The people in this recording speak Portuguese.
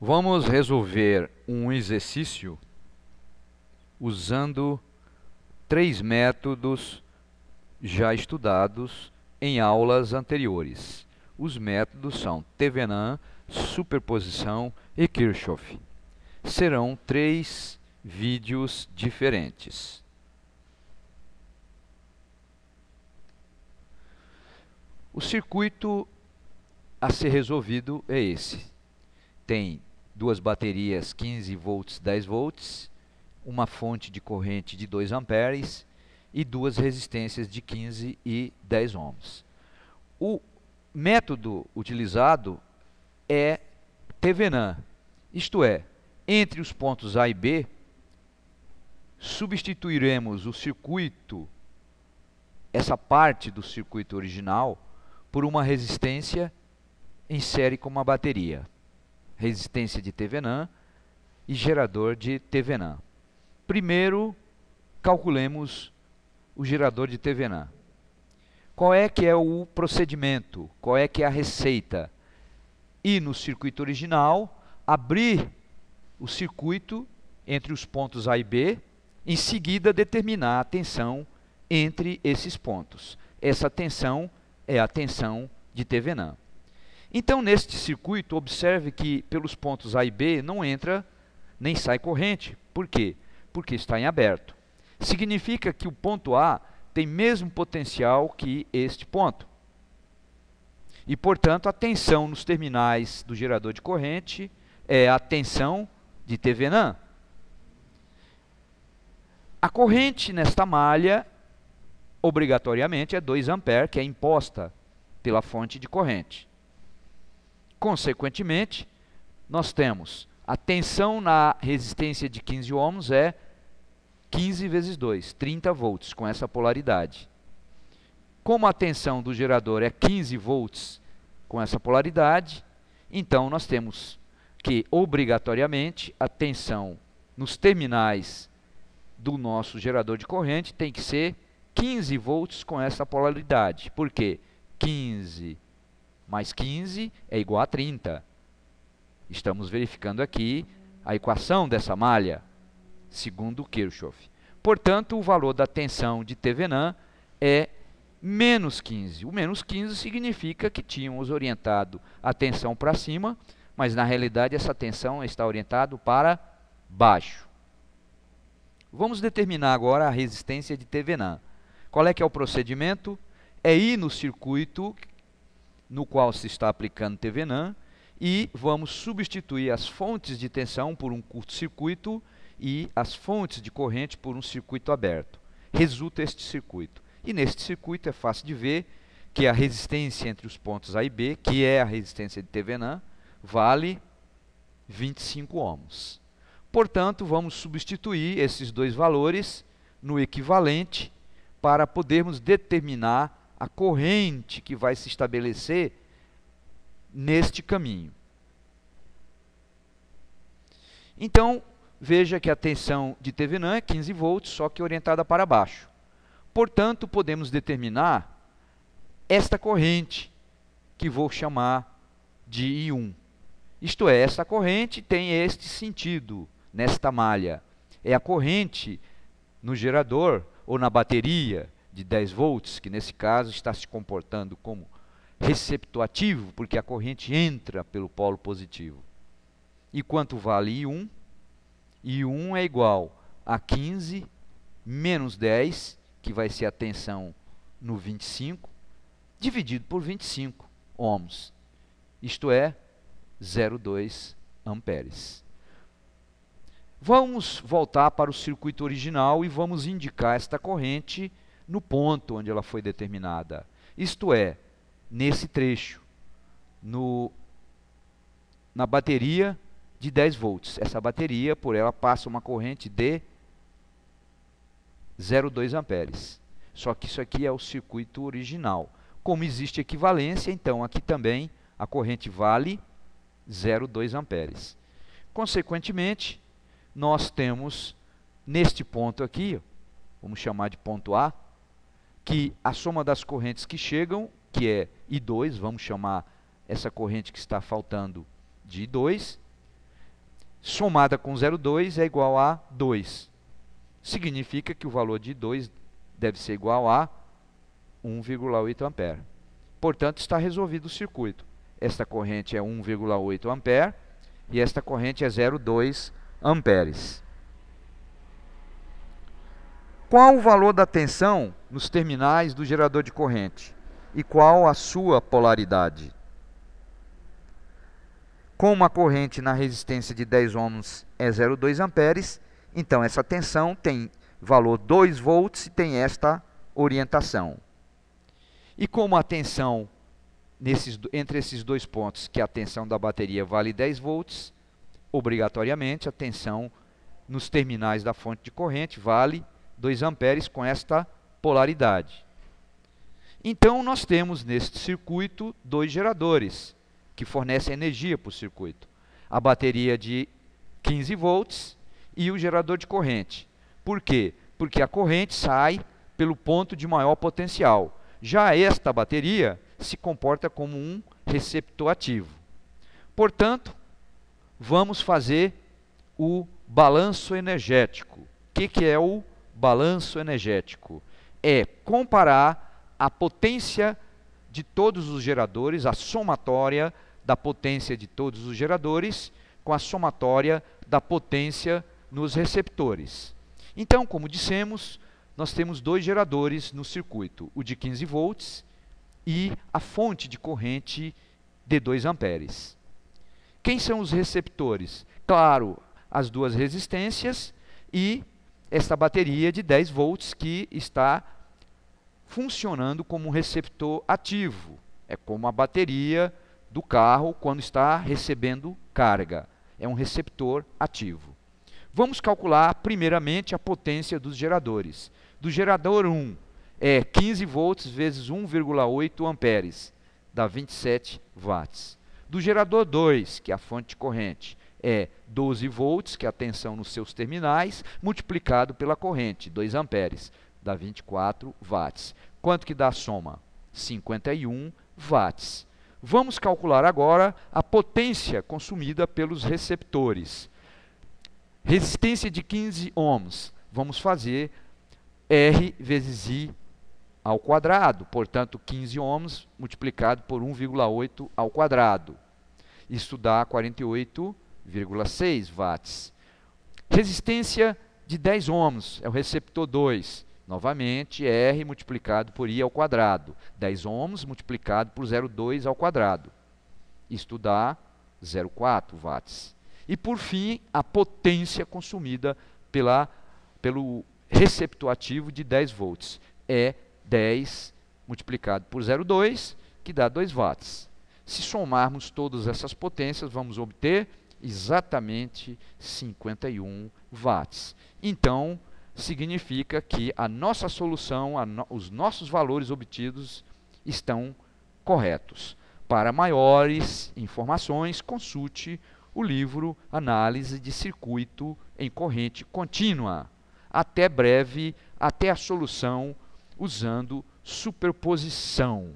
Vamos resolver um exercício usando 3 métodos já estudados em aulas anteriores. Os métodos são Thevenin, superposição e Kirchhoff. Serão 3 vídeos diferentes. O circuito a ser resolvido é esse. Tem 2 baterias 15 volts, 10 volts, uma fonte de corrente de 2 amperes e 2 resistências de 15 e 10 ohms. O método utilizado é Thevenin, isto é, entre os pontos A e B, substituiremos o circuito, essa parte do circuito original, por uma resistência em série com uma bateria. Resistência de Thevenin e gerador de Thevenin. Primeiro, calculemos o gerador de Thevenin. Qual é que é o procedimento? Qual é que é a receita? Ir no circuito original, abrir o circuito entre os pontos A e B, em seguida determinar a tensão entre esses pontos. Essa tensão é a tensão de Thevenin. Então, neste circuito, observe que pelos pontos A e B não entra nem sai corrente. Por quê? Porque está em aberto. Significa que o ponto A tem mesmo potencial que este ponto. E, portanto, a tensão nos terminais do gerador de corrente é a tensão de Thevenin. A corrente nesta malha, obrigatoriamente, é 2 A, que é imposta pela fonte de corrente. Consequentemente, nós temos a tensão na resistência de 15 ohms é 15 vezes 2, 30 volts, com essa polaridade. Como a tensão do gerador é 15 volts com essa polaridade, então nós temos que, obrigatoriamente, a tensão nos terminais do nosso gerador de corrente tem que ser 15 volts com essa polaridade. Por quê? 15 mais 15 é igual a 30. Estamos verificando aqui a equação dessa malha, segundo Kirchhoff. Portanto, o valor da tensão de Thevenin é menos 15. O menos 15 significa que tínhamos orientado a tensão para cima, mas na realidade essa tensão está orientada para baixo. Vamos determinar agora a resistência de Thevenin. Qual é que é o procedimento? É ir no circuito no qual se está aplicando Thevenin e vamos substituir as fontes de tensão por um curto-circuito e as fontes de corrente por um circuito aberto. Resulta este circuito. E neste circuito é fácil de ver que a resistência entre os pontos A e B, que é a resistência de Thevenin, vale 25 ohms. Portanto, vamos substituir esses dois valores no equivalente para podermos determinar a corrente que vai se estabelecer neste caminho. Então, veja que a tensão de Thevenin é 15 volts, só que orientada para baixo. Portanto, podemos determinar esta corrente, que vou chamar de I1. Isto é, esta corrente tem este sentido nesta malha. É a corrente no gerador ou na bateria de 10 volts, que nesse caso está se comportando como receptoativo, porque a corrente entra pelo polo positivo. E quanto vale I1? I1 é igual a 15 menos 10, que vai ser a tensão no 25, dividido por 25 ohms. Isto é 0,2 amperes. Vamos voltar para o circuito original e vamos indicar esta corrente no ponto onde ela foi determinada. Isto é, nesse trecho, na bateria de 10 volts. Essa bateria, por ela, passa uma corrente de 0,2 amperes. Só que isso aqui é o circuito original. Como existe equivalência, então aqui também a corrente vale 0,2 amperes. Consequentemente, nós temos neste ponto aqui, vamos chamar de ponto A, que a soma das correntes que chegam, que é I2, vamos chamar essa corrente que está faltando de I2, somada com 0,2 é igual a 2. Significa que o valor de 2 deve ser igual a 1,8 ampere. Portanto, está resolvido o circuito. Esta corrente é 1,8 ampere e esta corrente é 0,2 amperes. Qual o valor da tensão nos terminais do gerador de corrente? E qual a sua polaridade? Como a corrente na resistência de 10 ohms é 0,2 amperes, então essa tensão tem valor 2 volts e tem esta orientação. E como a tensão entre esses dois pontos, que a tensão da bateria vale 10 volts, obrigatoriamente a tensão nos terminais da fonte de corrente vale 2 amperes com esta polaridade. Então, nós temos neste circuito dois geradores que fornecem energia para o circuito. A bateria de 15 volts e o gerador de corrente. Por quê? Porque a corrente sai pelo ponto de maior potencial. Já esta bateria se comporta como um receptor ativo. Portanto, vamos fazer o balanço energético. O que é o balanço energético? É comparar a potência de todos os geradores, a somatória da potência de todos os geradores, com a somatória da potência nos receptores. Então, como dissemos, nós temos dois geradores no circuito, o de 15 volts e a fonte de corrente de 2 amperes. Quem são os receptores? Claro, as duas resistências e esta bateria de 10 volts que está funcionando como um receptor ativo. É como a bateria do carro quando está recebendo carga. É um receptor ativo. Vamos calcular primeiramente a potência dos geradores. Do gerador 1 é 15 volts vezes 1,8 amperes, dá 27 watts. Do gerador 2, que é a fonte de corrente, é 12 volts, que é a tensão nos seus terminais, multiplicado pela corrente, 2 amperes, dá 24 watts. Quanto que dá a soma? 51 watts. Vamos calcular agora a potência consumida pelos receptores. Resistência de 15 ohms. Vamos fazer R vezes I ao quadrado. Portanto, 15 ohms multiplicado por 1,8 ao quadrado. Isso dá 48,6 watts. Resistência de 10 ohms. É o receptor 2. Novamente, R multiplicado por I ao quadrado. 10 ohms multiplicado por 0,2 ao quadrado. Isto dá 0,4 watts. E, por fim, a potência consumida pelo receptor ativo de 10 volts. É 10 multiplicado por 0,2, que dá 2 watts. Se somarmos todas essas potências, vamos obter exatamente 51 watts. Então, significa que a nossa solução, os nossos valores obtidos estão corretos. Para maiores informações, consulte o livro Análise de Circuito em Corrente Contínua. Até breve, até a solução usando superposição.